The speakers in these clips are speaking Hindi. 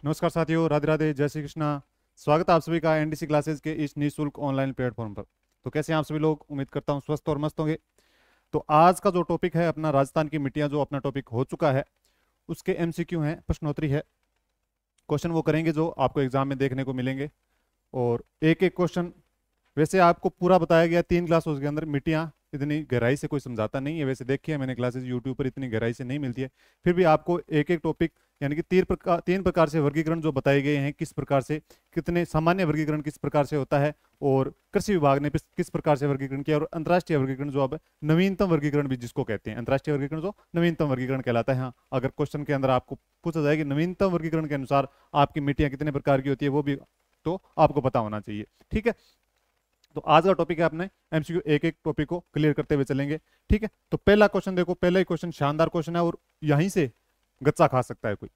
नमस्कार साथियों, राधे राधे, जय श्री कृष्णा। स्वागत है आप सभी का एनडीसी क्लासेस के इस निःशुल्क ऑनलाइन प्लेटफॉर्म पर। तो कैसे हैं आप सभी लोग? उम्मीद करता हूं स्वस्थ और मस्त होंगे। तो आज का जो टॉपिक है अपना राजस्थान की मिट्टियां, जो अपना टॉपिक हो चुका है, उसके एमसीक्यू हैं, प्रश्नोत्तरी है। क्वेश्चन वो करेंगे जो आपको एग्जाम में देखने को मिलेंगे। और एक एक क्वेश्चन वैसे आपको पूरा बताया गया 3 क्लासों के अंदर। मिट्टियां इतनी गहराई से कोई समझाता नहीं है, वैसे देखिए मैंने क्लासेस यूट्यूब पर इतनी गहराई से नहीं मिलती है। फिर भी आपको एक एक टॉपिक यानी कि 3 प्रकार से वर्गीकरण जो बताए गए हैं, किस प्रकार से, कितने सामान्य वर्गीकरण किस प्रकार से होता है, और कृषि विभाग ने किस प्रकार से वर्गीकरण किया, और अंतर्राष्ट्रीय वर्गीकरण जो अब नवीनतम वर्गीकरण भी जिसको कहते हैं, अंतर्राष्ट्रीय वर्गीकरण जो नवीनतम वर्गीकरण कहलाता है। हाँ, अगर क्वेश्चन के अंदर आपको पूछा जाए कि नवीनतम वर्गीकरण के अनुसार आपकी मिट्टियां कितने प्रकार की होती है, वो भी तो आपको पता होना चाहिए। ठीक है, तो आज का टॉपिक है अपने एमसीक्यू, एक एक टॉपिक को क्लियर करते हुए चलेंगे। ठीक है, तो पहला क्वेश्चन देखो, पहला ही क्वेश्चन शानदार क्वेश्चन है और यहीं से गच्चा खा सकता है कोई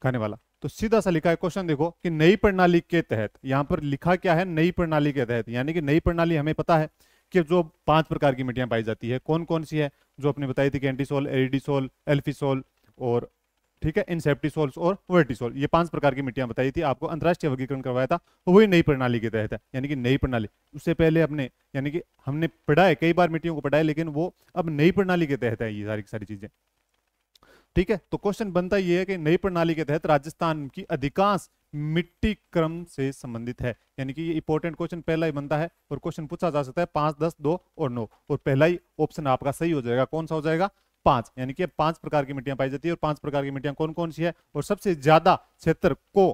खाने वाला। तो सीधा सा लिखा है क्वेश्चन, देखो कि नई प्रणाली के तहत, यहां पर लिखा क्या है, नई प्रणाली के तहत, यानी कि नई प्रणाली हमें पता है कि जो 5 प्रकार की मिट्टियां पाई जाती है, कौन कौन सी है, जो आपने बताई थी कि एंटीसोल, एरिडीसोल, एल्फीसोल और ठीक है इनसेप्टिसोल्स और वर्टिसोल, ये 5 प्रकार की मिट्टियां बताई थी आपको। अंतर्राष्ट्रीय वर्गीकरण करवाया था, वही नई प्रणाली के तहत है, यानी कि नई प्रणाली। उससे पहले अपने यानी कि हमने पढ़ा है, कई बार मिट्टियों को पढ़ा है, लेकिन वो अब नई प्रणाली के तहत है ये सारी सारी चीजें। ठीक है, तो क्वेश्चन बनता ये है कि नई प्रणाली के तहत राजस्थान की अधिकांश मिट्टी क्रम से संबंधित है, यानी कि ये इंपॉर्टेंट क्वेश्चन पहला ही बनता है और क्वेश्चन पूछा जा सकता है 5, 10, 2 और 9, और पहला ही ऑप्शन आपका सही हो जाएगा। कौन सा हो जाएगा? 5, यानी कि 5 प्रकार की मिट्टियां पाई जाती है। और 5 प्रकार की मिट्टियां कौन कौन सी है, और सबसे ज्यादा क्षेत्र को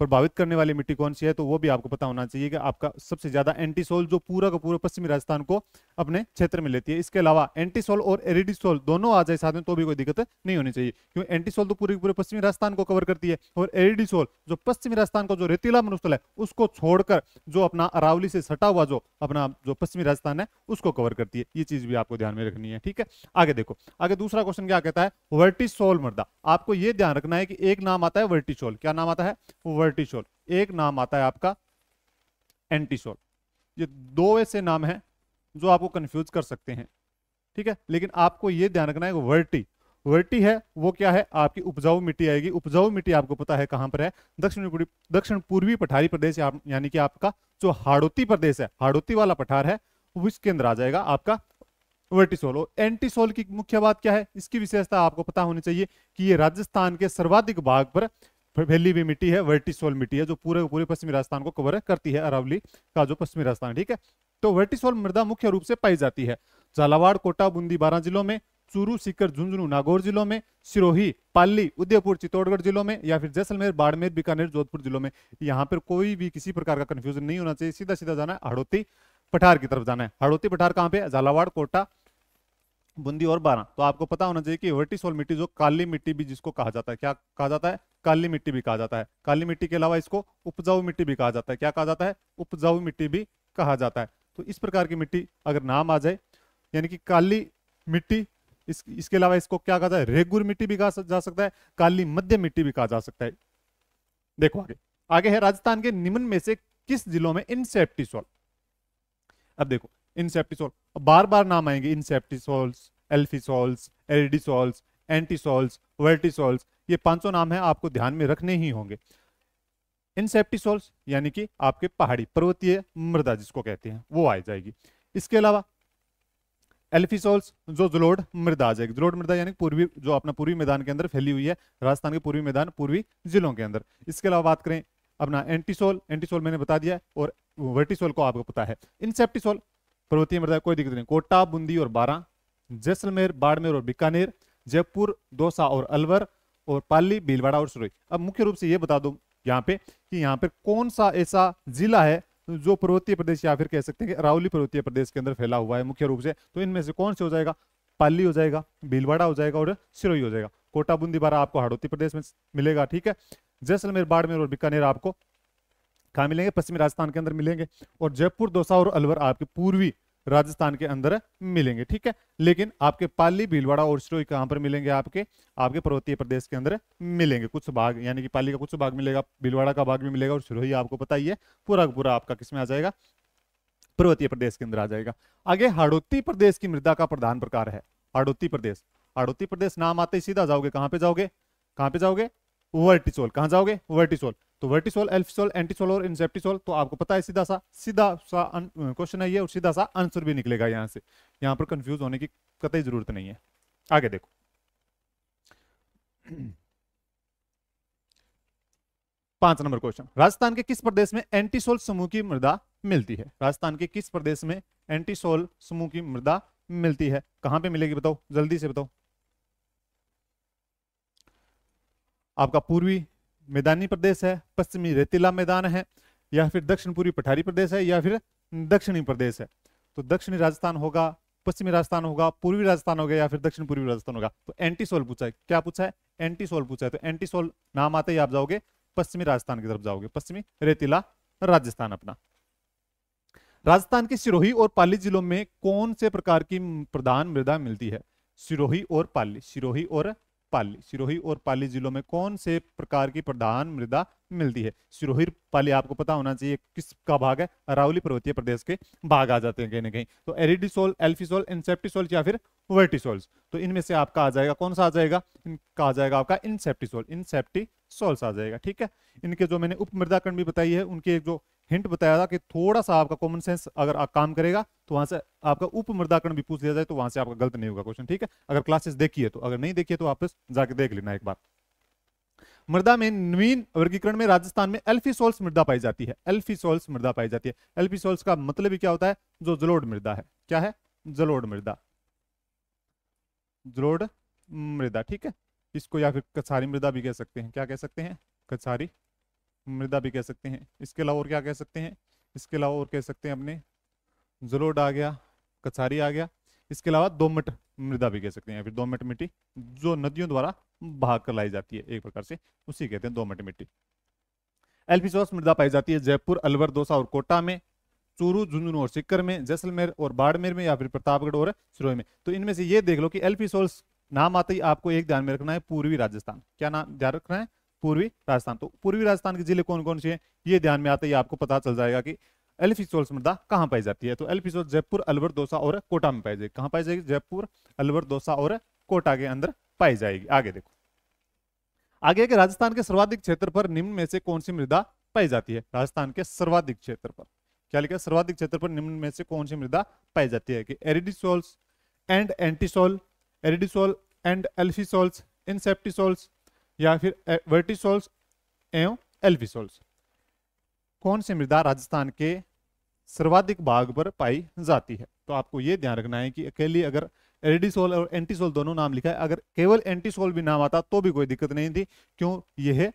प्रभावित करने वाली मिट्टी कौन सी है, तो वो भी आपको पता होना चाहिए कि आपका सबसे ज्यादा एंटीसोल जो पूरा का पूरा पश्चिमी राजस्थान को अपने क्षेत्र में लेती है। इसके अलावा एंटीसोल और एरिडिसोल दोनों आ जाए साथ में तो भी कोई दिक्कत नहीं होनी चाहिए, क्योंकि एंटीसोल तो पूरे पूरे पश्चिमी राजस्थान को कवर करती है, और एरिडिसोल जो पश्चिमी राजस्थान को जो रेतीला मरुस्थल है उसको छोड़कर जो अपना अरावली से सटा हुआ जो अपना जो पश्चिमी राजस्थान है उसको कवर करती है। ये चीज भी आपको ध्यान में रखनी है। ठीक है, आगे देखो, आगे दूसरा क्वेश्चन क्या कहता है, वर्टिसोल मृदा। आपको यह ध्यान रखना है कि एक नाम आता है वर्टिसोल, क्या नाम आता है? वर्टिसोल। एक नाम आता है आपका एंटीसोल। ये दो ऐसे नाम हैं जो आपको कंफ्यूज कर सकते हैं। ठीक है, लेकिन आपको यह ध्यान रखना है कि वर्टी, वर्टी है वो क्या है, आपकी उपजाऊ मिट्टी आएगी। उपजाऊ मिट्टी आपको पता है कहां पर है, दक्षिण पूर्वी पठारी प्रदेश, यानी कि आपका जो हाड़ौती प्रदेश है, हाड़ौती वाला पठार है, वो इसके अंदर आ जाएगा आपका वर्टिसोल। और एंटीसोल की मुख्य बात क्या है, इसकी विशेषता आपको पता होनी चाहिए कि ये राजस्थान के सर्वाधिक भाग पर फैली हुई मिट्टी है, वर्टिसोल मिट्टी है, जो पूरे पूरे पश्चिमी राजस्थान को कवर करती है, अरावली का जो पश्चिमी राजस्थान। ठीक है, तो वर्टिसोल मृदा मुख्य रूप से पाई जाती है झालावाड़, कोटा, बूंदी, 12 जिलों में, चूरू, सीकर, झुंझुनू, नागौर जिलों में, सिरोही, पाली, उदयपुर, चित्तौड़गढ़ जिलों में, या फिर जैसलमेर, बाड़मेर, बीकानेर, जोधपुर जिलों में। यहाँ पर कोई भी किसी प्रकार का कंफ्यूजन नहीं होना चाहिए, सीधा सीधा जाना है हाड़ौती पठार की तरफ जाना है। हाड़ौती पठार कहां पे है? झालावाड़, कोटा, बूंदी और 12। तो आपको पता होना चाहिए कि वर्टिसोल मिट्टी जो काली मिट्टी भी जिसको कहा जाता है, क्या कहा जाता है? काली मिट्टी भी कहा जाता है। काली मिट्टी के अलावा इसको उपजाऊ मिट्टी भी कहा जाता है। क्या कहा जाता है? उपजाऊ मिट्टी भी कहा जाता है। तो इस प्रकार की मिट्टी अगर नाम आ जाए, यानी कि काली मिट्टी, इसके अलावा इसको क्या कहा जाए? रेगुर मिट्टी भी कहा जा सकता है, काली मध्यम मिट्टी भी कहा जा सकता है। देखो आगे, आगे है राजस्थान के निम्न में से किस जिलों में इनसेप्टिसोल। अब देखो इनसेप्टिसोल, बार बार नाम आएंगे, इनसेप्टिसोल्स, एल्फिसोल्स, एरिडिसोल्स, एंटीसोल्स, वर्टिसोल्स, ये 500 नाम है, आपको ध्यान में रखने ही होंगे। इनसेप्टिसोल्स यानी कि आपके पहाड़ी पर्वतीय मृदा जिसको कहते हैं वो आ जाएगी। इसके अलावा एल्फिसोल्स जो जलोढ़ मृदा आ जाएगी। जलोढ़ मृदा यानी पूर्वी, जो अपना पूर्वी मैदान के अंदर फैली हुई है, राजस्थान के पूर्वी मैदान, पूर्वी जिलों के अंदर। इसके अलावा बात करें अपना एंटीसोल, एंटीसोल मैंने बता दिया, और वर्टिसोल को आपको पता है। इनसेप्टिसोल पर्वतीय मृदा, कोई दिक्कत नहीं। कोटा, बूंदी और 12, जैसलमेर, बाड़मेर और बीकानेर, जयपुर, दौसा और अलवर, और पाली, भीलवाड़ा और सिरोही। अब मुख्य रूप से ये बता दो यहाँ पे कि यहाँ पे कौन सा ऐसा जिला है जो पर्वतीय प्रदेश या फिर कह सकते हैं कि अरावली पर्वतीय प्रदेश के अंदर फैला हुआ है मुख्य रूप से। तो इनमें से कौन से हो जाएगा? पाली हो जाएगा, भीलवाड़ा हो जाएगा और सिरोही हो जाएगा। कोटा, बूंदी, 12 आपको हाड़ौती प्रदेश में मिलेगा। ठीक है, जैसलमेर, बाड़मेर और बीकानेर आपको कहाँ मिलेंगे? पश्चिमी राजस्थान के अंदर मिलेंगे। और जयपुर, दौसा और अलवर आपके पूर्वी राजस्थान के अंदर मिलेंगे। ठीक है, लेकिन आपके पाली, भीलवाड़ा और सिरोही कहां पर मिलेंगे? आपके आपके पर्वतीय प्रदेश के अंदर मिलेंगे कुछ भाग, यानी कि पाली का कुछ भाग मिलेगा, भीलवाड़ा का भाग भी मिलेगा, और सिरोही आपको पता ही है पूरा का पूरा आपका किसमें आ जाएगा? पर्वतीय प्रदेश के अंदर आ जाएगा। आगे हाड़ौती प्रदेश की मृदा का प्रधान प्रकार है हाड़ौती प्रदेश। हाड़ौती प्रदेश नाम आते ही सीधा जाओगे, कहां पे जाओगे? कहां पे जाओगे? वर्टिसोल। कहां जाओगे? वर्टिसोल। तो वर्टिसोल, एल्फिसोल, एंटीसोल और इंसेप्टिसोल, तो आपको पता है सीधा सा क्वेश्चन है ये, और सीधा सा आंसर भी निकलेगा यहां से। यहां पर कंफ्यूज होने की कतई जरूरत नहीं है। आगे देखो 5 नंबर क्वेश्चन, राजस्थान के किस प्रदेश में एंटीसोल समूह की मृदा मिलती है? राजस्थान के किस प्रदेश में एंटीसोल समूह की मृदा मिलती है? कहां पे मिलेगी बताओ, जल्दी से बताओ। आपका पूर्वी मैदानी प्रदेश है, पश्चिमी रेतीला मैदान है, या फिर दक्षिण पूर्वी पठारी प्रदेश है, या फिर दक्षिणी प्रदेश है? तो दक्षिणी राजस्थान होगा, पश्चिमी राजस्थान होगा, पूर्वी राजस्थान होगा, या फिर दक्षिण पूर्वी राजस्थान होगा। तो एंटीसोल पूछा है, क्या पूछा है? एंटीसोल पूछा है। तो एंटीसोल नाम आते ही आप जाओगे पश्चिमी राजस्थान की तरफ जाओगे, पश्चिमी रेतीला राजस्थान अपना। राजस्थान के सिरोही और पाली जिलों में कौन से प्रकार की प्रधान मृदा मिलती है? सिरोही और पाली, सिरोही और पाली, सिरोही और पाली जिलों में कौन से प्रकार की प्रधान मृदा मिलती है? सिरोही पाली आपको पता होना चाहिए किसका भाग है, अरावली पर्वतीय प्रदेश के भाग आ जाते हैं कहीं ना कहीं। तो एरिडिसोल, एल्फिसोल, इंसेप्टिसोल या फिर वर्टिसोल्स, तो इनमें से आपका आ जाएगा कौन सा आ जाएगा? इनका आ जाएगा आपका इंसेप्टिसोल, इंसेप्टिसोल्स आ जाएगा। ठीक है, इनके जो मैंने उपमृदाकरण भी बताई है, उनके एक जो हिंट बताया था कि थोड़ा सा आपका कॉमन सेंस अगर आप काम करेगा तो वहां से आपका उपमृदाकरण भी पूछ लिया जाए तो वहां से आपका गलत नहीं होगा क्वेश्चन। ठीक है, अगर क्लासेस देखिए तो, अगर नहीं देखिए तो वापस जाके देख लेना एक बार। मृदा में नवीन वर्गीकरण में राजस्थान में एल्फिसोल्स मृदा पाई जाती है, एल्फिसोल्स मृदा पाई जाती है। एल्फिसोल्स का मतलब ही क्या होता है? जो जलोढ़ मृदा है। क्या है? जलोढ़ मृदा, जलोढ़ मृदा। ठीक है, इसको या फिर कछारी मृदा भी कह सकते हैं। क्या कह सकते हैं? कछारी मृदा भी कह सकते हैं। इसके अलावा और क्या कह सकते हैं? इसके अलावा और कह सकते हैं अपने जलोढ़ आ गया, कछारी आ गया। इसके अलावा दोमट मृदा भी कह सकते हैं, या फिर दोमट मिट्टी जो नदियों द्वारा बहा कर लाई जाती है एक प्रकार से, उसी कहते हैं दोमट मिट्टी। एल्फिसोस मृदा पाई जाती है जयपुर, अलवर, दौसा और कोटा में, चूरू, झुंझुनू और सीकर में, जैसलमेर और बाड़मेर में, या फिर प्रतापगढ़ और सिरोही में। तो इनमें से ये देख लो कि एल्फिसोल्स नाम आते ही आपको एक ध्यान में रखना है, पूर्वी राजस्थान। क्या नाम ध्यान रखना है? पूर्वी राजस्थान। तो पूर्वी राजस्थान के जिले कौन कौन से हैं ये ध्यान में आते ही आपको पता चल जाएगा कि एल्फिसोल्स मृदा कहां पाई जाती है। तो एल्फिसोल जयपुर, अलवर, दौसा और कोटा में पाई जाएगी। कहां पाई जाएगी? जयपुर, अलवर, दौसा और कोटा के अंदर पाई जाएगी। आगे देखो, आगे के राजस्थान के सर्वाधिक क्षेत्र पर निम्न में से कौन सी मृदा पाई जाती है? राजस्थान के सर्वाधिक क्षेत्र पर क्या लिखा है? सर्वाधिक क्षेत्र पर निम्न में से कौन सी मृदा पाई जाती है? कि aridisols and entisol, aridisol and alfisols, inceptisols, या फिर वर्टिसोल्स एवं एल्फिसोल्स। कौन सी मृदा राजस्थान के सर्वाधिक भाग पर पाई जाती है? तो आपको यह ध्यान रखना है कि अकेली अगर एरिडिसोल और एंटीसोल दोनों नाम लिखा है, अगर केवल एंटीसोल भी नाम आता तो भी कोई दिक्कत नहीं थी, क्यों? यह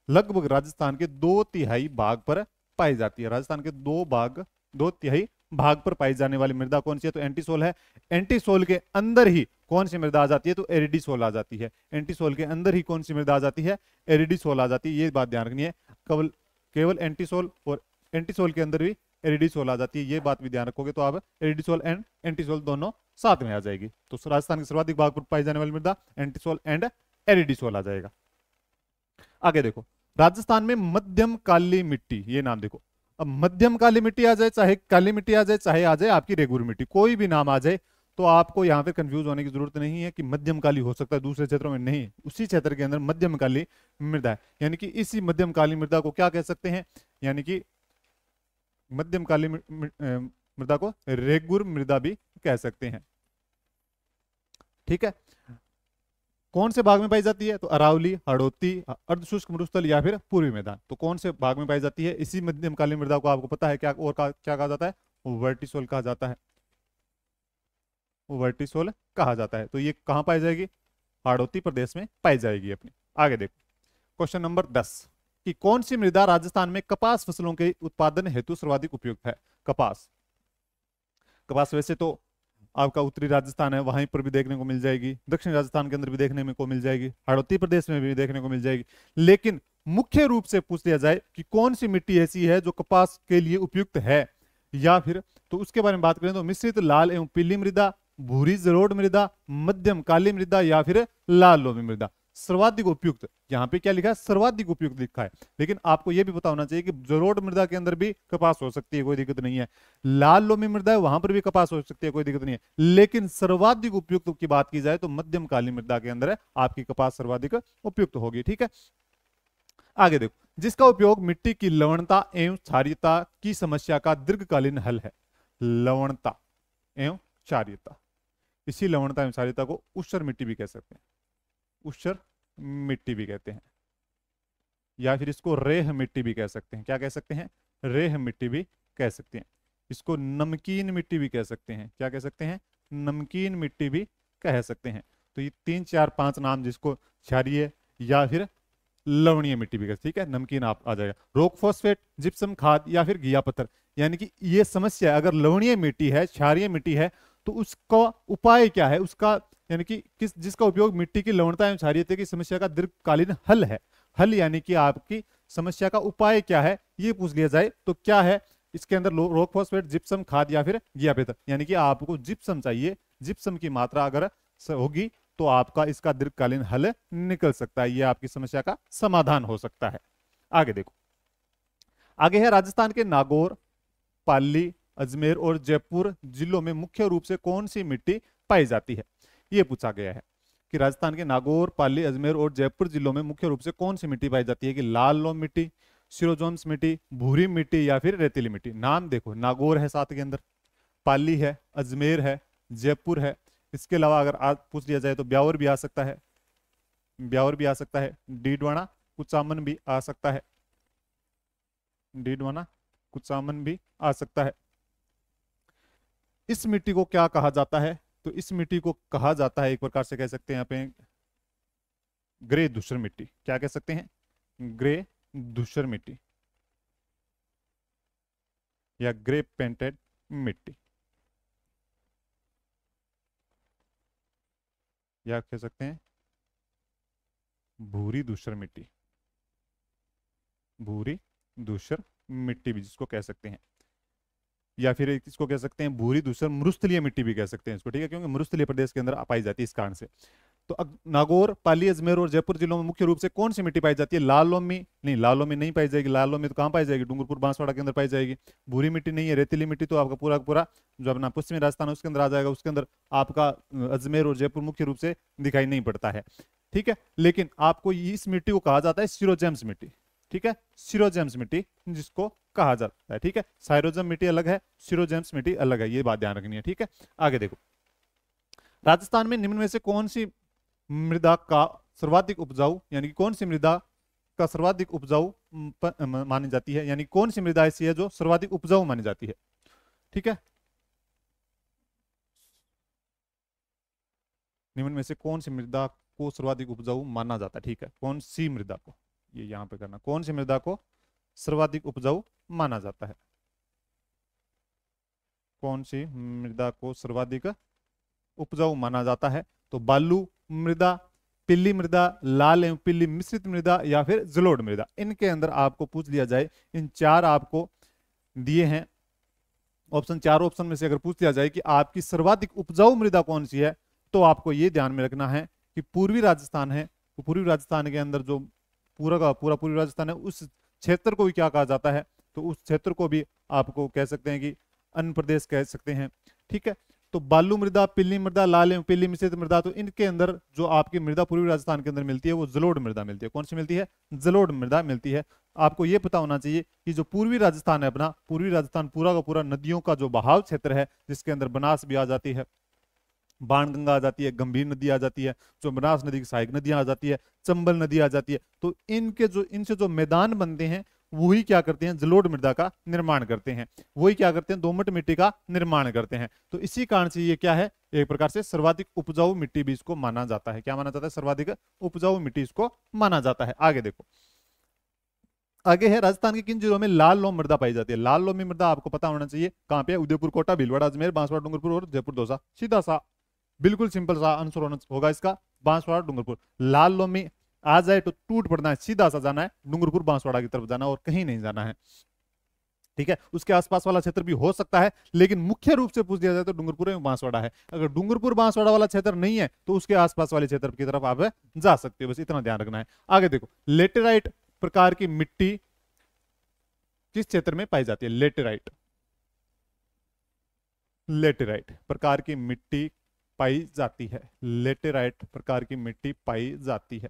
लगभग राजस्थान के 2/3 भाग पर पाई जाती है। राजस्थान के 2/3 भाग पर पाई जाने वाली मृदा कौन सी है? तो एंटीसोल है। एंटीसोल के अंदर ही कौन सी मृदा आ जाती है? तो एरिडिसोल आ जाती है। एंटीसोल के अंदर ही कौन सी मृदा आ जाती है? एरिडिसोल आ जाती है। ये बात ध्यान रखनी है, केवल एंटीसोल और एंटीसोल के अंदर भी एरिडिसोल आ जाती है। ये बात भी ध्यान रखोगे तो आप एरिडिसोल एंड एंटीसोल दोनों साथ में आ जाएगी। तो राजस्थान के सर्वाधिक भाग पर पाई जाने वाली मृदा एंटीसोल एंड एरिडिसोल आ जाएगा। आगे देखो, राजस्थान में मध्यम काली मिट्टी, ये नाम देखो। अब मध्यम काली मिट्टी आ जाए, चाहे काली मिट्टी आ जाए, चाहे आ जाए आपकी रेगुलर मिट्टी, कोई भी नाम आ जाए तो आपको यहाँ पे कंफ्यूज होने की जरूरत नहीं है कि मध्यम काली हो सकता है दूसरे क्षेत्रों में, नहीं, उसी क्षेत्र के अंदर मध्यम काली मृदा है। यानी कि इसी मध्यम काली मृदा को क्या कह सकते हैं? यानी कि मध्यम काली मृदा को रेगुर मृदा भी कह सकते हैं। ठीक है, कौन से भाग में पाई जाती है? तो अरावली, हड़ौती, अर्धशुष्क मरुस्थल या फिर पूर्वी मैदान। तो कौन से भाग में पाई जाती है? इसी मध्यम काली मृदा को आपको पता है क्या और क्या कहा जाता है? वर्टिसोल कहा जाता है, वर्टिसोल कहा जाता है। तो ये कहां पाई जाएगी? हाड़ौती प्रदेश में पाई जाएगी अपनी। आगे देखो, क्वेश्चन नंबर 10 कि कौन सी मृदा राजस्थान में कपास फसलों के उत्पादन हेतु सर्वाधिक उपयुक्त है? कपास, कपास वैसे तो आपका उत्तरी राजस्थान है वहीं पर भी देखने को मिल जाएगी, दक्षिण राजस्थान के अंदर भी देखने को मिल जाएगी, हाड़ौती प्रदेश में भी देखने को मिल जाएगी। लेकिन मुख्य रूप से पूछ लिया जाए कि कौन सी मिट्टी ऐसी है जो कपास के लिए उपयुक्त है, या फिर तो उसके बारे में बात करें तो मिश्रित लाल एवं पीली मृदा, भूरी जलोढ़ मृदा, मध्यम काली मृदा या फिर लाल लोमी मृदा। सर्वाधिक उपयुक्त यहाँ पे क्या लिखा है? सर्वाधिक उपयुक्त लिखा है। लेकिन आपको यह भी पता होना चाहिए कि जलोढ़ मृदा के अंदर भी कपास हो सकती है, कोई दिक्कत नहीं है। लाल लोमी मृदा है वहां पर भी कपास हो सकती है, कोई दिक्कत नहीं है। लेकिन सर्वाधिक उपयुक्त की बात की जाए तो मध्यम काली मृदा के अंदर है आपकी कपास सर्वाधिक उपयुक्त होगी। ठीक है, आगे देखो, जिसका उपयोग मिट्टी की लवणता एवं क्षारीयता की समस्या का दीर्घकालीन हल है। लवणता एवं क्षारीयता, इसी लवणता एवं क्षारीयता को ऊसर मिट्टी भी कह सकते हैं, ऊसर मिट्टी भी कहते हैं, या फिर इसको रेह मिट्टी भी कह सकते हैं। क्या कह सकते हैं? रेह मिट्टी भी कह सकते हैं। इसको नमकीन मिट्टी भी कह सकते हैं। क्या कह सकते हैं? नमकीन मिट्टी भी कह सकते हैं। तो ये 3 4 5 नाम, जिसको क्षारीय या फिर लवणीय मिट्टी भी कहते हैं। ठीक है, नमकीन आप आ जाएगा। रॉक फॉस्फेट, जिप्सम खाद या फिर घिया पत्थर। यानी कि ये समस्या, अगर लवणीय मिट्टी है, क्षारीय मिट्टी है, तो उसका उपाय क्या है, उसका यानी कि किस, जिसका उपयोग मिट्टी की लवणता एवं क्षारीयता की समस्या का दीर्घकालीन हल है। हल यानी कि आपकी समस्या का उपाय क्या है, ये पूछ लिया जाए तो क्या है इसके अंदर? रॉक फॉस्फेट, जिप्सम खाद या फिर घिया पत्थर। यानी कि आपको जिप्सम चाहिए, जिप्सम की मात्रा अगर होगी तो आपका इसका दीर्घकालीन हल निकल सकता है, यह आपकी समस्या का समाधान हो सकता है। आगे देखो, आगे है राजस्थान के नागौर, पाली, अजमेर और जयपुर जिलों में मुख्य रूप से कौन सी मिट्टी पाई जाती है। यह पूछा गया है कि राजस्थान के नागौर, पाली, अजमेर और जयपुर जिलों में मुख्य रूप से कौन सी मिट्टी पाई जाती है, कि लाल लोम मिट्टी, सिरोजोम्स मिट्टी, भूरी मिट्टी या फिर रेतीली मिट्टी। नाम देखो, नागौर है साथ के अंदर, पाली है, अजमेर है, जयपुर है। इसके अलावा अगर आज पूछ लिया जाए तो ब्यावर भी आ सकता है, ब्यावर भी आ सकता है, डीडवाना कुचामन भी आ सकता है, डीडवाना कुचामन भी आ सकता है। इस मिट्टी को क्या कहा जाता है? तो इस मिट्टी को कहा जाता है, एक प्रकार से कह सकते हैं यहाँ पे, ग्रे धूसर मिट्टी। क्या कह सकते हैं? ग्रे धूसर मिट्टी या ग्रे पेंटेड मिट्टी, या कह सकते हैं भूरी धूसर मिट्टी, भूरी धूसर मिट्टी भी जिसको कह सकते हैं, या फिर इसको कह सकते हैं भूरी धूसर मरुस्थलीय मिट्टी भी कह सकते हैं इसको। ठीक है, क्योंकि मरुस्थलीय प्रदेश के अंदर पाई जाती है इस कारण से। तो नागौर, पाली, अजमेर और जयपुर जिलों में मुख्य रूप से कौन सी मिट्टी पाई जाती है? लाल लोमी नहीं, लाल लोमी नहीं पाई जाएगी। लाल लोमी तो कहाँ पाई जाएगी? डूंगरपुर बांसवाड़ा के अंदर पाई जाएगी। भूरी मिट्टी नहीं है। रेतीली मिट्टी तो आपका पूरा पूरा जो अपना पश्चिमी राजस्थान है उसके अंदर आ जाएगा, उसके अंदर आपका अजमेर और जयपुर मुख्य रूप से दिखाई नहीं पड़ता है। ठीक है, लेकिन आपको इस मिट्टी को कहा जाता है सिरोजेम्स मिट्टी। ठीक है, सिरोजेम्स मिट्टी जिसको कहा जाता है। ठीक है, साइरोजम मिट्टी अलग है, सिरोजेम्स मिट्टी अलग है, ये बात ध्यान रखनी है। ठीक है, आगे देखो, राजस्थान में निम्न में से कौन सी मृदा का सर्वाधिक उपजाऊ, यानी कि कौन सी मृदा का सर्वाधिक उपजाऊ मानी जाती है, यानी कौन सी मृदा ऐसी है जो सर्वाधिक उपजाऊ मानी जाती है। ठीक है, निम्न में से कौन सी मृदा को सर्वाधिक उपजाऊ माना जाता है। ठीक है, कौन सी मृदा को, ये यहां पे करना, कौन सी मृदा को सर्वाधिक उपजाऊ माना जाता है, कौन सी मृदा को सर्वाधिक उपजाऊ माना जाता है। तो बालू मृदा, पीली मृदा, लाल एवं पीली मिश्रित मृदा या फिर जलोढ़ मृदा। इनके अंदर आपको पूछ लिया जाए, इन चार आपको दिए हैं ऑप्शन, चारों ऑप्शन में से अगर पूछ लिया जाए कि आपकी सर्वाधिक उपजाऊ मृदा कौन सी है, तो आपको ये ध्यान में रखना है कि पूर्वी राजस्थान है। तो पूर्वी राजस्थान के अंदर जो पूरा का पूरा पूर्वी राजस्थान है, उस क्षेत्र को भी क्या कहा जाता है? तो उस क्षेत्र को भी आपको कह सकते हैं कि अन्य प्रदेश कह सकते हैं। ठीक है, तो बालू मृदा, पीली मृदा, लाल एवं पीली मिश्रित मृदा, तो इनके अंदर जो आपकी मृदा पूर्वी राजस्थान के अंदर मिलती है वो जलोढ़ मृदा मिलती है। कौन सी मिलती है? जलोढ़ मृदा मिलती है। आपको ये पता होना चाहिए कि जो पूर्वी राजस्थान है अपना, पूर्वी राजस्थान पूरा का पूरा नदियों का जो बहाव क्षेत्र है, जिसके अंदर बनास भी आ जाती है, बाणगंगा आ जाती है, गंभीर नदी आ जाती है, जो बनास नदी की सहायक नदियां आ जाती है, चंबल नदी आ जाती है। तो इनसे जो मैदान बनते हैं वही क्या करते हैं? जलोढ़ मृदा का निर्माण करते हैं, वही क्या करते हैं? दोमट मिट्टी का निर्माण करते हैं। तो इसी कारण से ये क्या है? एक प्रकार से सर्वाधिक उपजाऊ मिट्टी भी इसको माना जाता है। क्या माना जाता है? सर्वाधिक उपजाऊ मिट्टी इसको माना जाता है। आगे देखो, आगे है राजस्थान के किन जिलों में लाल लोम मृदा पाई जाती है। लाल लोमी मृदा आपको पता होना चाहिए कहां पे? उदयपुर, कोटा, भीलवाड़ा, अजमेर, बांसवाड़ा, डूंगरपुर और जयपुर दौसा। सीधा सा बिल्कुल सिंपल सा आंसर होगा इसका, बांसवाड़ा, डूंगरपुर। लाल लोमी आ जाए तो टूट पड़ना है, सीधा सा जाना है डूंगरपुर बांसवाड़ा की तरफ जाना और कहीं नहीं जाना है। ठीक है, उसके आसपास वाला क्षेत्र भी हो सकता है, लेकिन मुख्य रूप से पूछ दिया जाए तो डूंगरपुर में बांसवाड़ा है। अगर डूंगरपुर बांसवाड़ा वाला क्षेत्र नहीं है तो उसके आसपास वाले क्षेत्र की तरफ आप जा सकते हो, बस इतना ध्यान रखना है। आगे देखो, लेटेराइट प्रकार की मिट्टी किस क्षेत्र में पाई जाती है? लेटेराइट, लेटेराइट प्रकार की मिट्टी पाई जाती है, लेटेराइट प्रकार की मिट्टी पाई जाती है।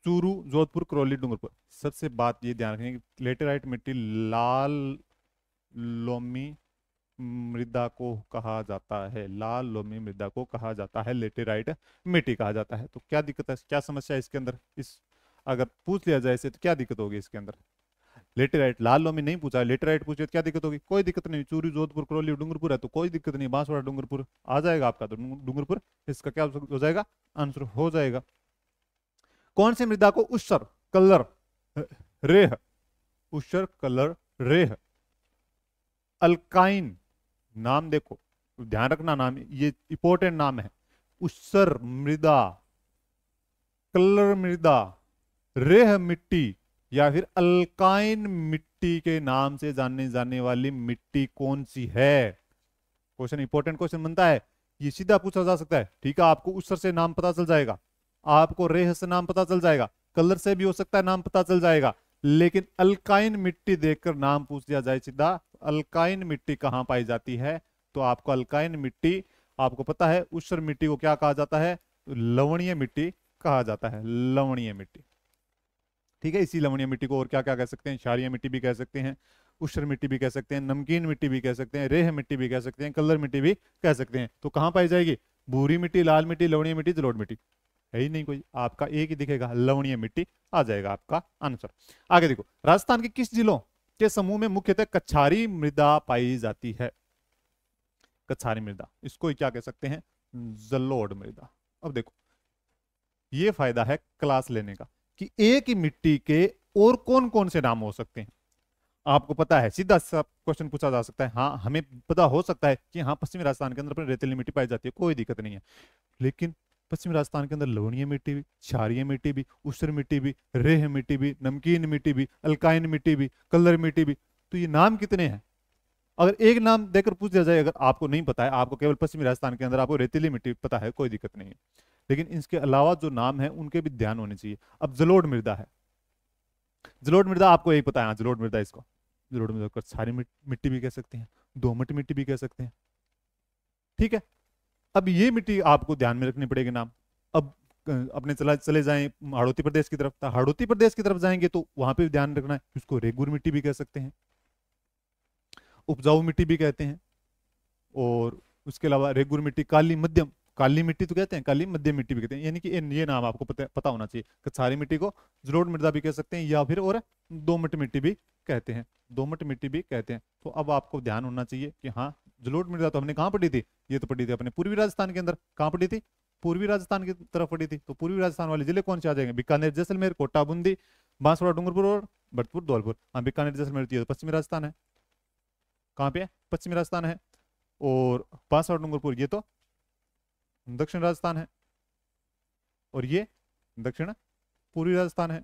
चूरू, जोधपुर, करौली, डूंगरपुर। सबसे बात ये ध्यान रखनी कि लेटेराइट मिट्टी लाल लोमी मृदा को कहा जाता है, लाल लोमी मृदा को कहा जाता है, लेटेराइट मिट्टी कहा जाता है। तो क्या दिक्कत है, क्या समस्या है इसके अंदर, इस अगर पूछ लिया जाए इसे तो क्या दिक्कत होगी इसके अंदर। लेटेराइट, लाल लोमी नहीं पूछा, लेटेराइट पूछे तो क्या दिक्कत होगी, कोई दिक्कत नहीं। चूरू, जोधपुर, करौली, डूंगरपुर है तो कोई दिक्कत नहीं, बांसवाड़ा, डूंगरपुर आ जाएगा आपका, तो डूंगरपुर इसका क्या हो जाएगा, आंसर हो जाएगा। कौन सी मृदा को ऊसर कलर रेह, ऊसर कलर रेह अल्काइन, नाम देखो ध्यान रखना, नाम ये इंपॉर्टेंट नाम है, ऊसर मृदा, कलर मृदा, रेह मिट्टी या फिर अल्काइन मिट्टी के नाम से जाने जाने वाली मिट्टी कौन सी है। क्वेश्चन इंपॉर्टेंट क्वेश्चन बनता है, ये सीधा पूछा जा सकता है। ठीक है, आपको ऊसर से नाम पता चल जाएगा, आपको रेह से नाम पता चल जाएगा, कलर से भी हो सकता है नाम पता चल जाएगा, लेकिन अल्काइन मिट्टी देखकर नाम पूछ दिया जाए सीधा, अल्काइन मिट्टी कहां पाई जाती है, तो आपको अल्काइन मिट्टी, आपको पता है ऊसर मिट्टी को क्या कहा जाता है, लवणीय मिट्टी कहा जाता है, लवणीय मिट्टी। ठीक है, इसी लवणीय मिट्टी को और क्या क्या कह सकते हैं, क्षारीय मिट्टी भी कह सकते हैं, ऊसर मिट्टी भी कह सकते हैं, नमकीन मिट्टी भी कह सकते हैं, रेह मिट्टी भी कह सकते हैं, कलर मिट्टी भी कह सकते हैं। तो कहां पाई जाएगी, भूरी मिट्टी, लाल मिट्टी, लवणीय मिट्टी, जलोढ़ मिट्टी, है ही नहीं कोई, आपका एक ही दिखेगा, लवणीय मिट्टी आ जाएगा आपका आंसर। आगे देखो, राजस्थान के किस जिलों के समूह में मुख्यतः कछारी मृदा पाई जाती है, कछारी मृदा, इसको ही क्या कह सकते हैं, जलोढ़ मृदा। अब देखो ये फायदा है क्लास लेने का कि एक ही मिट्टी के और कौन कौन से नाम हो सकते हैं, आपको पता है, सीधा सा क्वेश्चन पूछा जा सकता है। हाँ, हमें पता हो सकता है कि हाँ पश्चिमी राजस्थान के अंदर रेतीली मिट्टी पाई जाती है, कोई दिक्कत नहीं है, लेकिन पश्चिमी राजस्थान के अंदर लवणीय मिट्टी भी, क्षारीय मिट्टी भी, ऊसर मिट्टी भी, रेह मिट्टी भी, नमकीन मिट्टी भी, अल्काइन मिट्टी भी, कलर मिट्टी भी, तो ये नाम कितने हैं। अगर एक नाम देकर पूछ दिया जाए, अगर आपको नहीं पता है, आपको केवल पश्चिमी राजस्थान के अंदर आपको रेतीली मिट्टी पता है, कोई दिक्कत नहीं है, लेकिन इसके अलावा जो नाम है उनके भी ध्यान होने चाहिए। अब जलोढ़ मृदा है, जलोढ़ मृदा आपको यही पता है, हाँ जलोढ़ मृदा, इसको जलोढ़ मृदा को सारी मिट्टी भी कह सकते हैं, दोमट मिट्टी भी कह सकते हैं। ठीक है, अब ये मिट्टी आपको ध्यान में रखनी पड़ेगी नाम। अब अपने चले जाएं हाड़ौती प्रदेश की तरफ, हाड़ौती प्रदेश की तरफ जाएंगे तो वहां पे भी ध्यान रखना है, उसको रेगुर मिट्टी भी कह सकते हैं, उपजाऊ मिट्टी भी कहते हैं, और उसके अलावा रेगुर मिट्टी, काली मध्यम, काली मिट्टी तो कहते हैं, काली मध्यम मिट्टी भी कहते हैं, यानी कि ये नाम आपको पता होना चाहिए। कछारी मिट्टी को जलोढ़ मृदा भी कह सकते हैं, या फिर और दोमट मिट्टी भी कहते हैं, दोमट मिट्टी भी कहते हैं। तो अब आपको ध्यान होना चाहिए कि हाँ जलोढ़ मृदा तो हमने कहाँ पढ़ी थी, ये तो पढ़ी थी अपने पूर्वी राजस्थान के अंदर, कहाँ पढ़ी थी, पूर्वी राजस्थान की तरफ पढ़ी थी। तो पूर्वी राजस्थान वाले जिले कौन से आ जाएंगे, बीकानेर, जैसलमेर, कोटा, बूंदी, बांसवाड़ा, डूंगरपुर और भरतपुर, धौलपुर। हाँ, बीकानेर, जैसलमेर तो पश्चिमी राजस्थान है, कहाँ पे है, पश्चिमी राजस्थान है, और बांसवाड़ा, डूंगरपुर ये तो दक्षिण राजस्थान है, और ये दक्षिण पूर्वी राजस्थान है।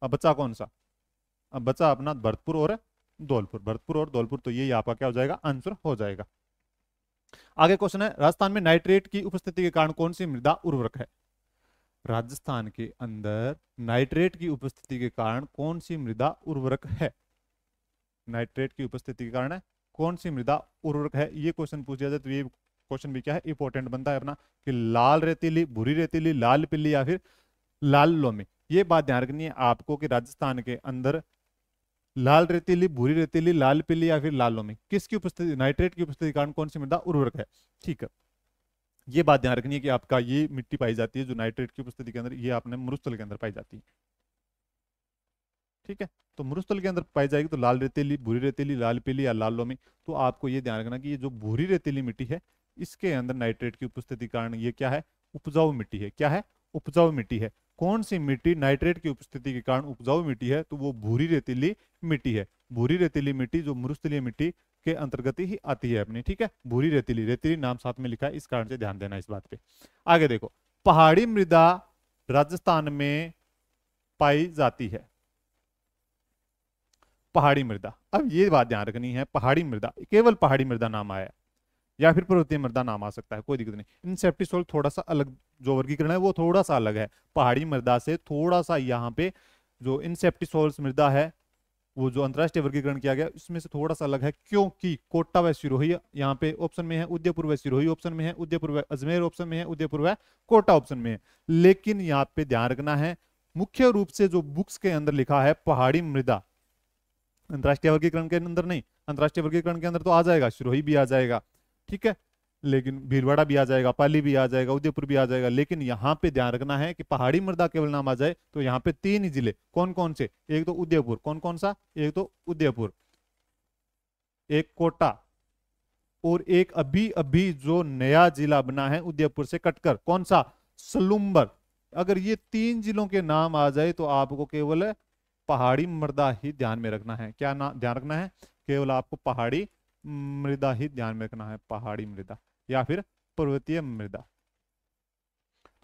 अब बचा कौन सा, अब बचा अपना भरतपुर और धौलपुर, भरतपुर और धौलपुर, तो ये आपका क्या हो जाएगा, आंसर हो जाएगा। आगे क्वेश्चन है, राजस्थान में नाइट्रेट की उपस्थिति के कारण कौन सी मृदा उर्वरक है, राजस्थान के अंदर नाइट्रेट की उपस्थिति के कारण कौन सी मृदा उर्वरक है, नाइट्रेट की उपस्थिति के कारण कौन सी मृदा उर्वरक है, ये क्वेश्चन पूछ दिया जाए तो ये क्वेश्चन भी क्या है, इंपॉर्टेंट बनता है अपना, कि लाल रेतीली, भूरी रेतीली, लाल पीली या फिर लाल लोमी। ये बात ध्यान रखनी है आपको कि राजस्थान के अंदर लाल रेतीली, भूरी रेतीली, लाल पीली या फिर लाल लोमी, किसकी उपस्थिति, नाइट्रेट की उपस्थिति के कारण कौन सी मृदा उर्वरक है। ठीक है, ये बात ध्यान रखनी है कि आपका ये मिट्टी पाई जाती है जो नाइट्रेट की उपस्थिति के अंदर, ये आपने मरुस्थल के अंदर पाई जाती है। ठीक है, तो मरुस्थल के अंदर पाई जाएगी तो लाल रेतीली, भूरी रेतीली, लाल पीली या लाल लोमी। तो आपको ये ध्यान रखना कि ये जो भूरी रेतीली मिट्टी है इसके अंदर नाइट्रेट की उपस्थिति के कारण ये क्या है, उपजाऊ मिट्टी है, क्या है, उपजाऊ मिट्टी है। कौन सी मिट्टी नाइट्रेट की उपस्थिति के कारण उपजाऊ मिट्टी है, तो वो भूरी रेतीली मिट्टी है, भूरी रेतीली मिट्टी जो मरुस्थलीय मिट्टी के अंतर्गत ही आती है अपनी। ठीक है, भूरी रेतीली, रेतीली नाम साथ में लिखा है, इस कारण से ध्यान देना इस बात पे। आगे देखो, पहाड़ी मृदा राजस्थान में पाई जाती है, पहाड़ी मृदा। अब ये बात ध्यान रखनी है, पहाड़ी मृदा, केवल पहाड़ी मृदा नाम आया या फिर पर्वतीय मृदा नाम आ सकता है, कोई दिक्कत नहीं। इंसेप्टिसोल थोड़ा सा अलग, जो वर्गीकरण है वो थोड़ा सा अलग है, पहाड़ी मृदा से थोड़ा सा यहाँ पे जो इंसेप्टिसोल्स मृदा है वो जो अंतरराष्ट्रीय वर्गीकरण किया गया इसमें से थोड़ा सा अलग है, क्योंकि कोटा व सिरोही यहाँ पे ऑप्शन में है, उदयपुर व सिरोही ऑप्शन में है, उदयपुर व अजमेर ऑप्शन में है, उदयपुर व कोटा ऑप्शन में है। लेकिन यहाँ पे ध्यान रखना है, मुख्य रूप से जो बुक्स के अंदर लिखा है पहाड़ी मृदा, अंतरराष्ट्रीय वर्गीकरण के अंदर नहीं, अंतरराष्ट्रीय वर्गीकरण के अंदर तो आ जाएगा, सिरोही भी आ जाएगा, ठीक है, लेकिन भीलवाड़ा भी आ जाएगा, पाली भी आ जाएगा, उदयपुर भी आ जाएगा, लेकिन यहाँ पे ध्यान रखना है कि पहाड़ी मृदा केवल नाम आ जाए तो यहाँ पे 3 ही जिले, कौन कौन से, एक तो उदयपुर, कौन कौन सा, एक तो उदयपुर, एक कोटा, और एक अभी अभी जो नया जिला बना है उदयपुर से कटकर, कौन सा, सलूम्बर। अगर ये 3 जिलों के नाम आ जाए तो आपको केवल पहाड़ी मृदा ही ध्यान में रखना है। क्या नाम ध्यान रखना है, केवल आपको पहाड़ी मृदा ही ध्यान में रखना है, पहाड़ी मृदा या फिर पर्वतीय मृदा।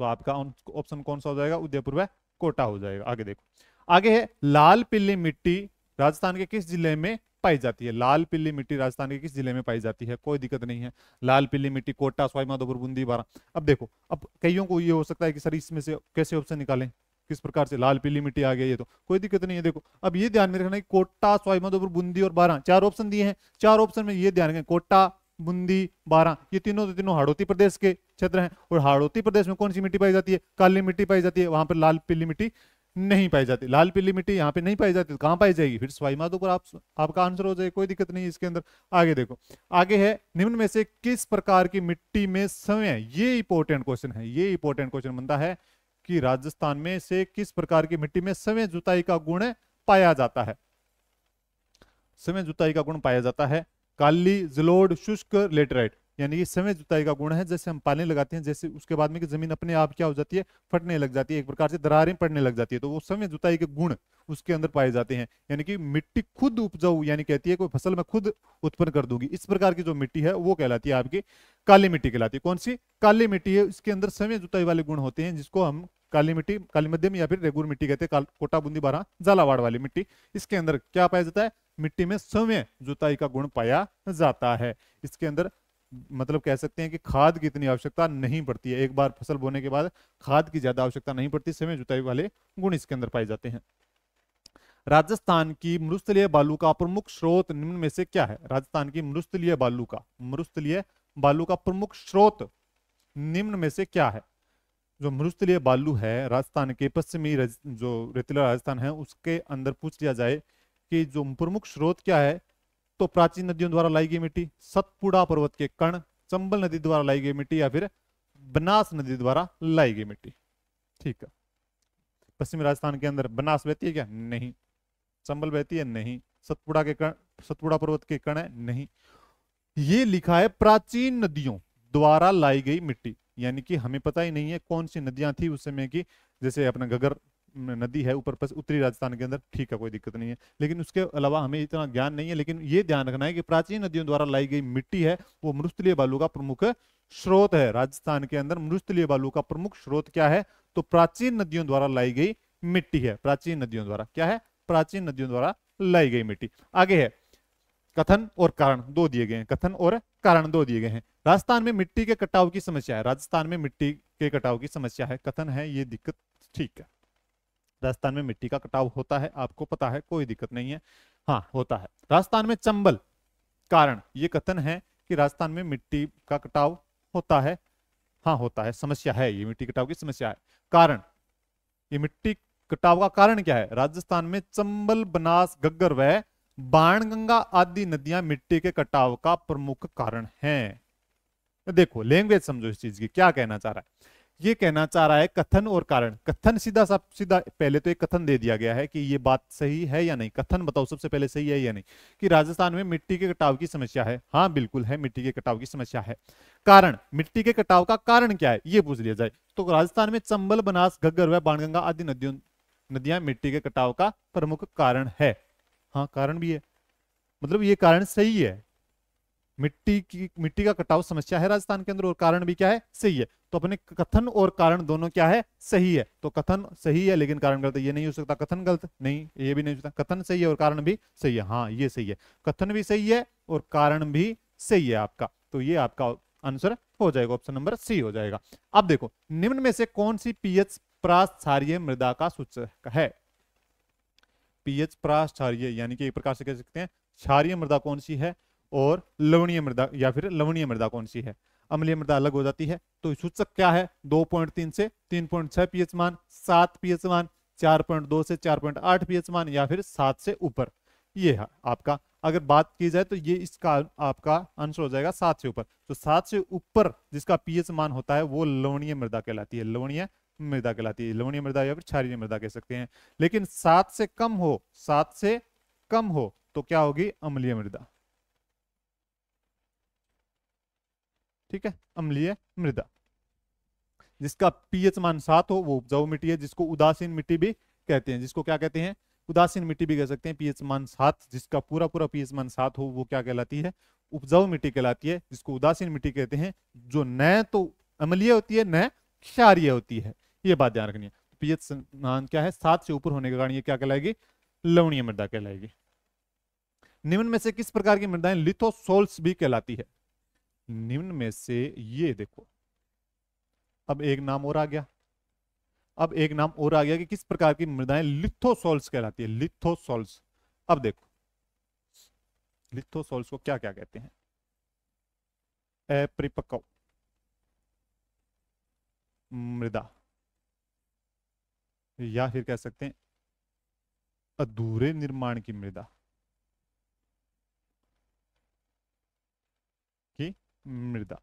तो आपका ऑप्शन कौन सा हो जाएगा, उदयपुर व कोटा हो जाएगा। आगे देखो, आगे है लाल पीली मिट्टी राजस्थान के किस जिले में पाई जाती है, लाल पीली मिट्टी राजस्थान के किस जिले में पाई जाती है, कोई दिक्कत नहीं है, लाल पीली मिट्टी कोटा, सवाई माधोपुर, बूंदी, बारां। अब देखो, अब कईयों को ये हो सकता है कि सर इसमें से कैसे ऑप्शन निकालें, किस प्रकार से, लाल पीली मिट्टी आ गई, ये तो कोई दिक्कत नहीं है। देखो अब ये ध्यान में रखना है कि कोटा, सवाई माधोपुर, बूंदी और बारां 4 ऑप्शन दिए हैं, 4 ऑप्शन में ये ध्यान रखें कोटा, बूंदी, बारां, ये तीनों हाड़ौती प्रदेश के क्षेत्र हैं, और हाड़ौती प्रदेश में कौन सी मिट्टी पाई जाती है, काली मिट्टी पाई जाती है, वहां पर लाल पीली मिट्टी नहीं पाई जाती, लाल पीली मिट्टी यहाँ पे नहीं पाई जाती, तो कहां पाई जाएगी, फिर सवाई माधोपुर आपका आंसर हो जाए, कोई दिक्कत नहीं इसके अंदर। आगे देखो, आगे है निम्न में से किस प्रकार की मिट्टी में समय, ये इंपॉर्टेंट क्वेश्चन है, ये इंपॉर्टेंट क्वेश्चन बनता है कि राजस्थान में से किस प्रकार की मिट्टी में समय जुताई का गुण पाया जाता है, समय जुताई का गुण पाया जाता है, काली, जलोढ़, शुष्क, लेटराइट, यानी ये समय जुताई का गुण है। जैसे हम पानी लगाते हैं, जैसे उसके बाद में कि जमीन अपने आप क्या हो जाती है, फटने लग जाती है, एक प्रकार से दरारें पड़ने लग जाती है, तो वो समय जुताई के गुण उसके अंदर पाए जाते हैं, यानी कि मिट्टी खुद उपजाऊ, यानी कहती है कोई फसल मैं खुद उत्पन्न कर दूंगी, इस प्रकार की जो मिट्टी है वो कहलाती है आपकी काली मिट्टी कहलाती है। कौन सी, काली मिट्टी है, इसके अंदर समय जुताई वाले गुण होते हैं, जिसको हम काली मिट्टी, काली मध्यम या फिर रेगुर मिट्टी कहते हैं, कोटा, बूंदी, बारां, झालावाड़ वाली मिट्टी, इसके अंदर क्या पाया जाता है, मिट्टी में समय जुताई का गुण पाया जाता है। इसके अंदर मतलब कह सकते हैं कि खाद की इतनी आवश्यकता नहीं पड़ती है, एक बार फसल बोने के बाद खाद की ज्यादा आवश्यकता नहीं पड़ती, समय जुताई वाले गुण इसके अंदर पाए जाते हैं। राजस्थान की मरुस्थलीय बालू का प्रमुख स्रोत निम्न में से क्या है, राजस्थान की मरुस्थलीय बालू का प्रमुख स्रोत निम्न में से क्या है। जो मरुस्थलीय बालू है राजस्थान के पश्चिमी जो रेतीला राजस्थान है उसके अंदर पूछ लिया जाए कि जो प्रमुख स्रोत क्या है, तो प्राचीन नदियों द्वारा लाई गई मिट्टी, सतपुड़ा पर्वत के कण, चंबल नदी द्वारा लाई गई मिट्टी, या फिर बनास नदी द्वारा लाई गई मिट्टी। ठीक है, पश्चिमी राजस्थान के अंदर बनास बहती है क्या, नहीं, चंबल बहती है, नहीं, सतपुड़ा के कण, सतपुड़ा पर्वत के कण है, नहीं, ये लिखा है प्राचीन नदियों द्वारा लाई गई मिट्टी, यानी कि हमें पता ही नहीं है कौन सी नदियां थी उस समय की, जैसे अपना घग्गर नदी है ऊपर उत्तरी राजस्थान के अंदर, ठीक है कोई दिक्कत नहीं है, लेकिन उसके अलावा हमें इतना ज्ञान नहीं है। लेकिन ये ध्यान रखना है कि प्राचीन नदियों द्वारा लाई गई मिट्टी है वो मरुस्थलीय बालू का प्रमुख स्रोत है। राजस्थान के अंदर मरुस्थलीय बालू का प्रमुख स्रोत क्या है, तो प्राचीन नदियों द्वारा लाई गई मिट्टी है, प्राचीन नदियों द्वारा, क्या है, प्राचीन नदियों द्वारा लाई गई मिट्टी। आगे है कथन और कारण दो दिए गए हैं, कथन और कारण दो दिए गए हैं। राजस्थान में मिट्टी के कटाव की समस्या है, राजस्थान में मिट्टी के कटाव की समस्या है, कथन है ये दिक्कत, ठीक है, राजस्थान में मिट्टी का कटाव होता है, आपको पता है, कोई दिक्कत नहीं है, हाँ होता है। राजस्थान में चंबल, कारण, ये कथन है कि राजस्थान में मिट्टी का कटाव होता है, हाँ होता है, समस्या है, ये मिट्टी कटाव की समस्या है। कारण, ये मिट्टी कटाव का कारण क्या है, राजस्थान में चंबल, बनास, घग्गर व बाणगंगा आदि नदियां मिट्टी के कटाव का प्रमुख कारण हैं। देखो लैंग्वेज समझो इस चीज की, क्या कहना चाह रहा है, ये कहना चाह रहा है कथन और कारण। कथन सीधा पहले तो एक कथन दे दिया गया है कि ये बात सही है या नहीं, कथन बताओ सबसे पहले सही है या नहीं, कि राजस्थान में मिट्टी के कटाव की समस्या है, हाँ बिल्कुल है, मिट्टी के कटाव की समस्या है। कारण, मिट्टी के कटाव का कारण क्या है ये पूछ लिया जाए, तो राजस्थान में चंबल, बनास, घग्गर व बाणगंगा आदि नदियां मिट्टी के कटाव का प्रमुख कारण है, हाँ कारण भी है, मतलब ये कारण सही है, मिट्टी का कटाव समस्या है राजस्थान के अंदर और कारण भी क्या है, सही है। तो अपने कथन और कारण दोनों क्या है, सही है, तो कथन सही है लेकिन कारण गलत है, ये नहीं हो सकता, कथन गलत नहीं, ये भी नहीं हो सकता, कथन सही है और कारण भी सही है, हाँ ये सही है, कथन भी सही है और कारण भी सही है आपका, तो ये आपका आंसर हो जाएगा, ऑप्शन नंबर सी हो जाएगा। अब देखो निम्न में से कौन सी पीएच प्रासारीय मृदा का सूचक है, पीएच प्रास क्षारीय, यानी कि एक प्रकार से कह सकते हैं क्षारीय मृदा कौन सी है और लवणीय मृदा या फिर लवणीय मृदा कौन सी है। अम्लीय मृदा अलग हो जाती है। तो सूचक क्या है, 2.3 से 3.6 पीएच मान, 7 पीएच मान, 4.2 से 4.8 पीएच मान, या फिर 7 से ऊपर। ये है आपका, अगर बात की जाए तो ये इसका आपका आंसर हो जाएगा 7 से ऊपर। तो 7 से ऊपर जिसका पीएच मान होता है वो लवणीय मृदा कहलाती है, लवणीय मृदा कहलाती है, लवणीय मृदा या फिर क्षारीय मृदा कह सकते हैं। लेकिन 7 से कम हो, 7 से कम हो तो क्या होगी, अम्लीय मृदा। ठीक है, अम्लीय मृदा। जिसका पीएच मान 7 हो वो उपजाऊ मिट्टी है, जिसको उदासीन मिट्टी भी कहते हैं। जिसको क्या कहते हैं, उदासीन मिट्टी भी कह सकते हैं। पीएच मान 7, जिसका पूरा पूरा पीएच मान 7 हो वो क्या कहलाती है, उपजाऊ मिट्टी कहलाती है, जिसको उदासीन मिट्टी कहते हैं, जो न तो अम्लीय होती है न क्षारीय होती है। ये बात ध्यान रखनी है। पीएच मान क्या है, 7 से ऊपर होने के कारण ये क्या कहलाएगी, लवणीय मृदा कहलाएगी। निम्न में से किस प्रकार की मृदाएं लिथोसोल्स भी कहलाती है। निम्न में से ये देखो, अब एक नाम और आ गया, अब एक नाम और आ गया कि किस प्रकार की मृदाएं लिथोसोल्स कहलाती है। लिथोसोल्स, अब देखो लिथोसोल्स को क्या क्या कहते हैं, अपरिपक्व मृदा, या फिर कह सकते हैं अधूरे निर्माण की मृदा की मृदा।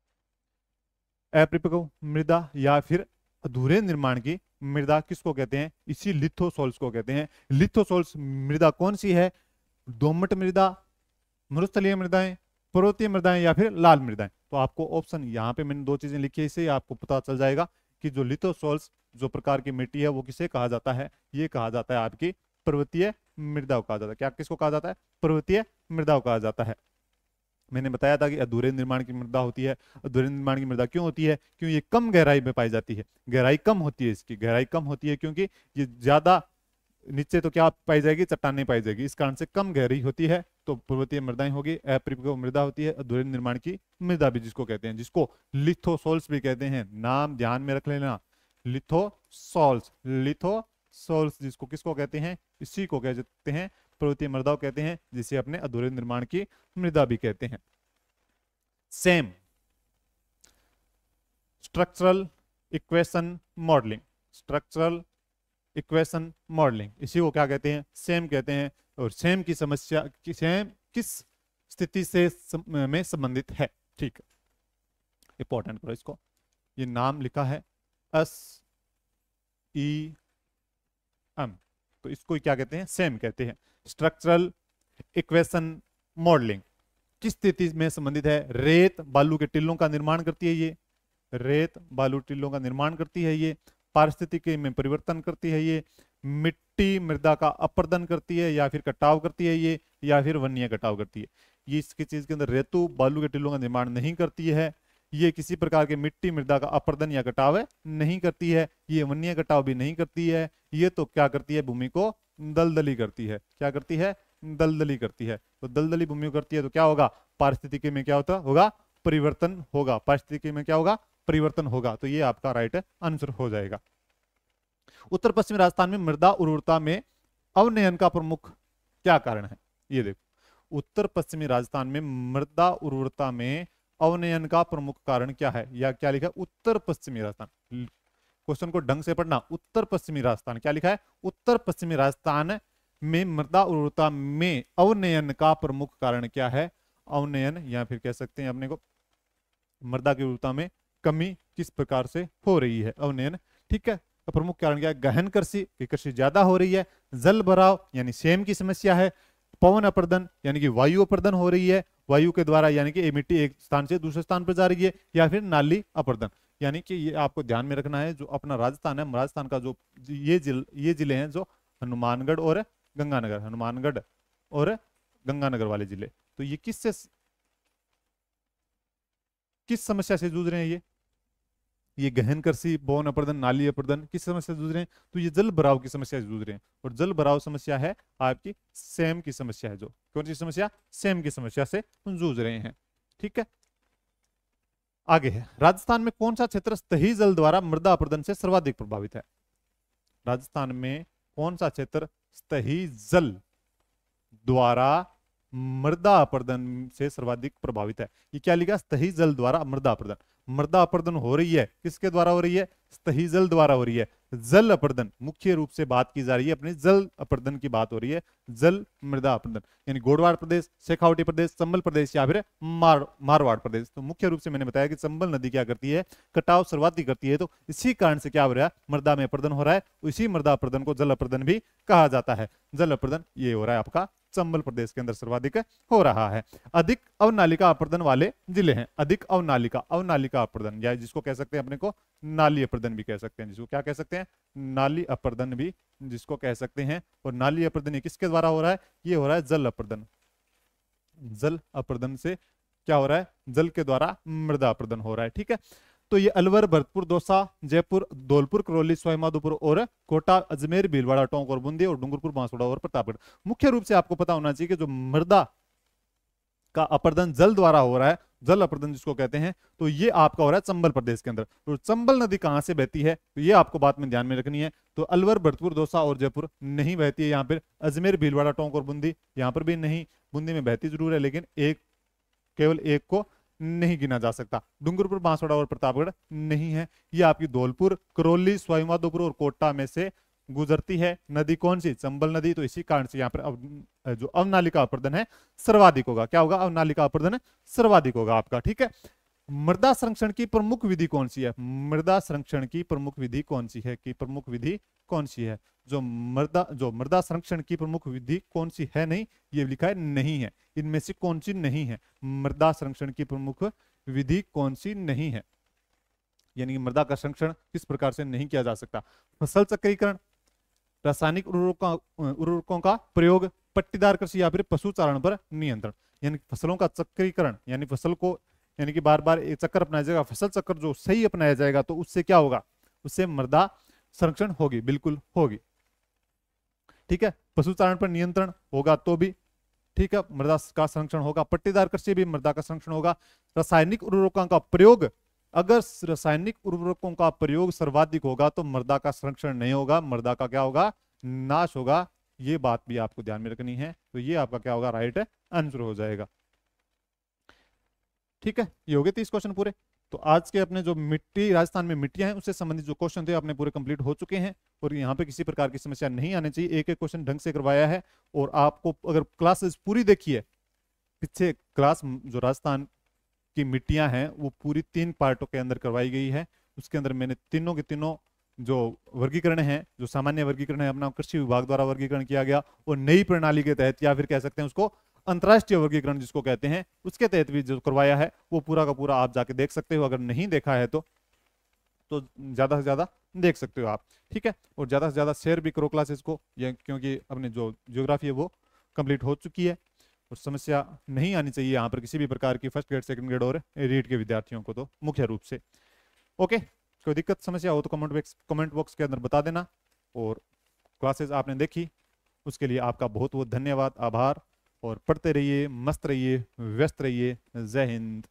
अपरिपक्व मृदा या फिर अधूरे निर्माण की मृदा किसको कहते हैं, इसी लिथोसोल्स को कहते हैं। लिथोसोल्स मृदा कौन सी है, दोमट मृदा, मरुस्थलीय मृदाएं, पर्वतीय मृदाएं, या फिर लाल मृदाएं। तो आपको ऑप्शन, यहाँ पे मैंने 2 चीजें लिखी है, इससे आपको पता चल जाएगा कि जो लिथोसोल्स जो प्रकार की मिट्टी है वो किसे कहा जाता है, ये कहा जाता है आपकी पर्वतीय मृदा को कहा जाता है। क्या किसको कहा जाता है, पर्वतीय मृदा को कहा जाता है। मैंने बताया था कि अधूरे निर्माण की मृदा होती है। अधूरे निर्माण की मृदा क्यों होती है, क्यों ये कम गहराई में पाई जाती है, गहराई कम होती है, इसकी गहराई कम होती है क्योंकि ये ज्यादा नीचे तो क्या पाई जाएगी, चट्टानें पाई जाएगी, इस कारण से कम गहरी होती है। तो पर्वतीय मृदाएं होगी। अपरिपक्व मृदा होती है, अधूरे निर्माण की मृदा भी जिसको कहते हैं, जिसको लिथोसोल्स भी कहते हैं। नाम ध्यान में रख लेना, लिथोसोल्स, लिथोसोल्स जिसको किसको कहते हैं, इसी को कहते हैं पर्वतीय मृदा कहते हैं, जिसे अपने अधूरे निर्माण की मृदा भी कहते हैं। Same structural equation modelling, structural equation modelling, इसी को क्या कहते हैं, सेम कहते हैं। और सेम की समस्या, सेम किस स्थिति से में संबंधित है, ठीक है, इंपॉर्टेंट करो इसको। ये नाम लिखा है SEM, तो इसको क्या कहते हैं, सेम कहते हैं। स्ट्रक्चरल इक्वेशन मॉडलिंग किस स्थिति में संबंधित है, रेत बालू के टिल्लों का निर्माण करती है ये, रेत बालू टिल्लों का निर्माण करती है ये, पारिस्थितिकी में परिवर्तन करती है ये, मिट्टी मृदा का अपर्दन करती है या फिर कटाव करती है ये, या फिर वन्य कटाव करती है। ये इसकी चीज के अंदर रेतु बालू के टिल्लों का निर्माण नहीं करती है, ये किसी प्रकार के मिट्टी मृदा का अपर्दन या कटाव नहीं करती है, ये वन्य कटाव भी नहीं करती है। ये तो क्या करती है, भूमि को दलदली करती है। क्या करती है, दलदली करती है। तो दलदली भूमि करती है तो क्या होगा, पारिस्थितिकी में क्या होता होगा, परिवर्तन होगा। पारिस्थितिकी में क्या होगा, परिवर्तन होगा। तो ये आपका राइट आंसर हो जाएगा। उत्तर पश्चिमी राजस्थान में मृदा उर्वरता में अवनयन का प्रमुख क्या कारण है, ये देखो, उत्तर पश्चिमी राजस्थान में मृदा उर्वरता में अवनयन का प्रमुख कारण क्या है, या क्या लिखा है, उत्तर पश्चिमी राजस्थान। क्वेश्चन को ढंग से पढ़ना, उत्तर पश्चिमी राजस्थान, क्या लिखा है, उत्तर पश्चिमी राजस्थान में मृदा उर्वरता में अवनयन का प्रमुख कारण क्या है। अवनयन या फिर कह सकते हैं अपने को मृदा की उर्वरता में कमी किस प्रकार से हो रही है, अवनयन, ठीक है। तो प्रमुख कारण क्या है, गहन कृषि की कृषि ज्यादा हो रही है, जल भराव यानी सेम की समस्या है, पवन अपर्दन यानी कि वायु अपर्दन हो रही है, वायु के द्वारा यानी कि मिट्टी एक स्थान से दूसरे स्थान पर जा रही है, या फिर नाली अपर्दन। यानी कि ये आपको ध्यान में रखना है, जो अपना राजस्थान है, राजस्थान का जो ये जिले हैं, जो हनुमानगढ़ और गंगानगर, हनुमानगढ़ और गंगानगर वाले जिले, तो ये किस समस्या से जूझ रहे हैं, ये गहन कृषि, पवन अपर्दन, नाली अपर्दन किस समस्या से जूझ रहे हैं, तो ये जल भराव की समस्या से जूझ रहे हैं। और जल भराव समस्या है आपकी सेम की समस्या है, जो कौन सी समस्या, सेम की समस्या से जूझ रहे हैं, ठीक है। आगे है, राजस्थान में कौन सा क्षेत्र सतही जल द्वारा मृदा अपर्दन से सर्वाधिक प्रभावित है। राजस्थान में कौन सा क्षेत्र सतही जल द्वारा मृदा अपरदन से सर्वाधिक प्रभावित है। ये क्या लिखा? सतही जल द्वारा मृदा अपरदन। मृदा अपरदन हो रही है, किसके द्वारा हो रही है? सतही जल द्वारा हो रही है। जल अपरदन मुख्य रूप से बात की जा रही है, अपनी जल अपरदन की बात हो रही है। जल मृदा अपरदन यानी गोडवाड़ प्रदेश, शेखावटी प्रदेश, चंबल प्रदेश या फिर मारवाड़ प्रदेश। तो मुख्य रूप से मैंने बताया कि चंबल नदी क्या करती है? कटाव सर्वाधिक करती है। तो इसी कारण से क्या हो रहा है? मृदा में अपरदन हो रहा है। इसी मृदा अपरदन को जल अपरदन भी कहा जाता है। जल अपरदन ये हो रहा है आपका चंबल प्रदेश के अंदर सर्वाधिक हो रहा है। अधिक अवनालिका अपरदन वाले जिले हैं। अधिक अवनालिका अपरदन, या जिसको कह सकते हैं अपने को नाली अपरदन भी कह सकते हैं। जिसको क्या कह सकते हैं? नाली अपरदन भी जिसको कह सकते हैं। और नाली अपरदन किसके द्वारा हो रहा है? ये हो रहा है जल अपरदन। जल अपरदन से क्या हो रहा है? जल के द्वारा मृदा अपरदन हो रहा है। ठीक है, तो ये अलवर, भरतपुर, दौसा, जयपुर, धौलपुर, करौली, सवाईमाधोपुर और कोटा, अजमेर, भीलवाड़ा, टोंक और बूंदी और डूंगरपुर, बांसवाड़ा और प्रतापगढ़। मुख्य रूप से आपको पता होना चाहिए कि जो मृदा का अपरदन जल द्वारा हो रहा है, जल अपरदन जिसको कहते हैं, तो ये आपका हो रहा है चंबल प्रदेश के अंदर। तो चंबल नदी कहां से बहती है? तो ये आपको बात में ध्यान में रखनी है। तो अलवर, भरतपुर, दौसा और जयपुर नहीं बहती है यहाँ पर। अजमेर, भीलवाड़ा, टोंक और बूंदी यहाँ पर भी नहीं। बूंदी में बहती जरूर है, लेकिन केवल एक को नहीं गिना जा सकता। डूंगरपुर, बांसवाड़ा और प्रतापगढ़ नहीं है। ये आपकी धौलपुर, करौली, सवाईमाधोपुर और कोटा में से गुजरती है नदी। कौन सी? चंबल नदी। तो इसी कारण से यहाँ पर जो अवनालिका अपरदन है सर्वाधिक होगा। क्या होगा? अवनालिका अपरदन सर्वाधिक होगा आपका। ठीक है, मृदा संरक्षण की प्रमुख विधि कौन सी है? मृदा संरक्षण की प्रमुख विधि कौन सी है? कि प्रमुख विधि कौन सी है? जो मृदा संरक्षण की प्रमुख विधि कौन सी है? नहीं, ये लिखा है नहीं है। इनमें से कौन सी नहीं है? मृदा संरक्षण की प्रमुख विधि कौन सी नहीं है? यानी मृदा का संरक्षण किस प्रकार से नहीं किया जा सकता? फसल चक्रीकरण, रासायनिक उर्वरकों का प्रयोग, पट्टीदार कृषि या फिर पशु चारण पर नियंत्रण। यानी फसलों का चक्रीकरण, यानी फसल को यानी कि बार बार एक चक्कर अपनाया जाएगा। फसल चक्र जो सही अपनाया जाएगा तो उससे क्या होगा? उससे मृदा संरक्षण होगी, बिल्कुल होगी। ठीक है, पशुचारण पर नियंत्रण होगा तो भी ठीक है मृदा का संरक्षण होगा। पट्टीदार कृषि भी मृदा का संरक्षण होगा। रासायनिक उर्वरकों का प्रयोग, अगर रासायनिक उर्वरकों का प्रयोग सर्वाधिक होगा तो मृदा का संरक्षण नहीं होगा, मृदा का क्या होगा? नाश होगा। ये बात भी आपको ध्यान में रखनी है। तो ये आपका क्या होगा? राइट आंसर हो जाएगा। ठीक है, ये हो गए 30 क्वेश्चन पूरे। तो आज के अपने जो मिट्टी, राजस्थान में मिट्टियां हैं उससे संबंधित जो क्वेश्चन थे अपने पूरे कंप्लीट हो चुके हैं। और यहाँ पे किसी प्रकार की समस्या नहीं आनी चाहिए। एक एक क्वेश्चन ढंग से करवाया है। और आपको अगर क्लासेस पूरी देखी है, पीछे क्लास जो राजस्थान की मिट्टियां हैं वो पूरी 3 पार्टों के अंदर करवाई गई है। उसके अंदर मैंने तीनों के तीनों जो वर्गीकरण है, जो सामान्य वर्गीकरण है अपना कृषि विभाग द्वारा वर्गीकरण किया गया, और नई प्रणाली के तहत या फिर कह सकते हैं उसको अंतरराष्ट्रीय वर्गीकरण जिसको कहते हैं, उसके तहत भी जो करवाया है वो पूरा का पूरा आप जाके देख सकते हो। अगर नहीं देखा है तो ज्यादा से ज्यादा देख सकते हो आप। ठीक है, और ज्यादा से ज्यादा शेयर भी करो क्लासेस को, क्योंकि अपने जो ज्योग्राफी है वो कंप्लीट हो चुकी है। और समस्या नहीं आनी चाहिए यहाँ पर किसी भी प्रकार की, फर्स्ट ग्रेड, सेकंड ग्रेड और रीड के विद्यार्थियों को तो मुख्य रूप से। ओके, कोई दिक्कत समस्या हो तो कमेंट बॉक्स के अंदर बता देना। और क्लासेस आपने देखी उसके लिए आपका बहुत बहुत धन्यवाद, आभार। और पढ़ते रहिए, मस्त रहिए, व्यस्त रहिए। जय हिंद,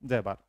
जय भारत।